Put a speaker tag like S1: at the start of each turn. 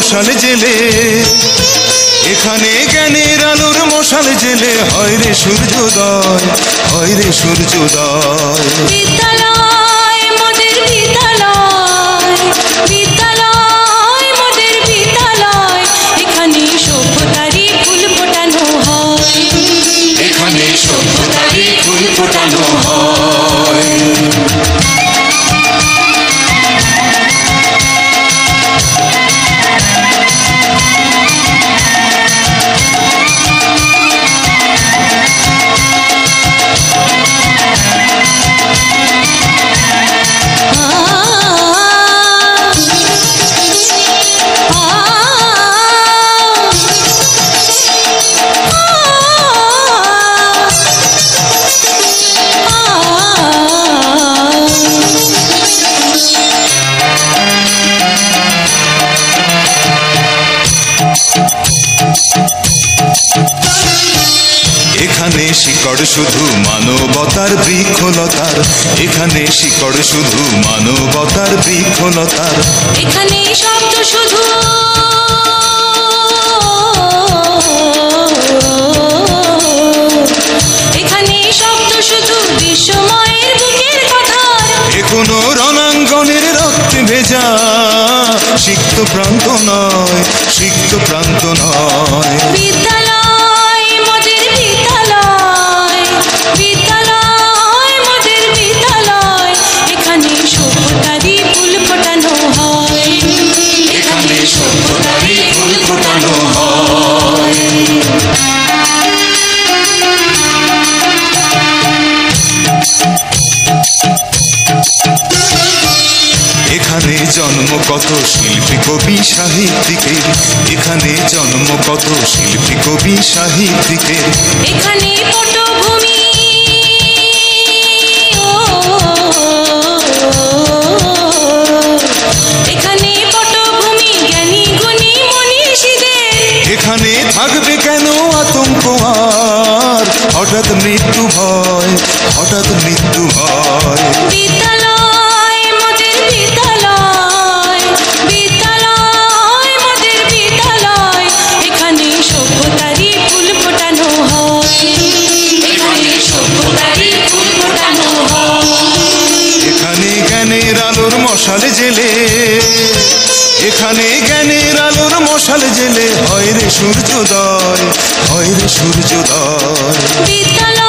S1: মশাল জেলে, এখানে জ্ঞানের আলোর মশাল জেলে হয় রে সূর্যোদয়, হয় রে সূর্যোদয়।
S2: বিদ্যালয় মোদের বিদ্যালয়, বিদ্যালয় মোদের বিদ্যালয়, এখানে সভ্যতারই ফুল ফোটানো হয়,
S1: এখানে সভ্যতারই ফুল ফোটানো হয়। এখানে শিকড় শুধু মানবতার বৃক্ষলতার, এখানে শিকড় শুধু মানবতার বৃক্ষলতার,
S2: এখানে শব্দ শুধু এখানে শব্দ শুধু বিশ্বময়ের বুকের কথা,
S1: এ কোনো রণাঙ্গনের রক্তে ভেজা সিক্ত প্রান্ত নয়, সিক্ত প্রান্ত নয়।
S2: বিদ্যালয় মোদের বিদ্যালয়, বিদ্যালয় মোদের বিদ্যালয়, এখানে সভ্যতারই ফুল ফোটানো হয়,
S1: এখানে সভ্যতারই ফুল ফোটানো হয়। এখানে জন্ম কত শিল্পী কবি সাহিত্যিকের, এখানে জন্ম কত শিল্পী কবি সাহিত্যিকের,
S2: এখানে পটভূমি এখানে পটভূমি জ্ঞানী গুণী মনীষীদের,
S1: এখানে থাকবে কেন আতঙ্ক আর হঠাৎ মৃত্যু ভয়, হঠাৎ মৃত্যু ভয়।
S2: বিদ্যালয় মোদের বিদ্যালয়, বিদ্যালয় মোদের বিদ্যালয়, এখানে সভ্যতারই ফুল ফোটানো হয়, এখানে সভ্যতারই ফুল ফোটানো হয়।
S1: এখানে জ্ঞানের আলোর মশাল জেলে, এখানে জ্ঞানের আলোর মশাল জেলে হয় রে সূর্যোদয়, হয় রে সূর্যোদয়।
S2: বিদ্যালয়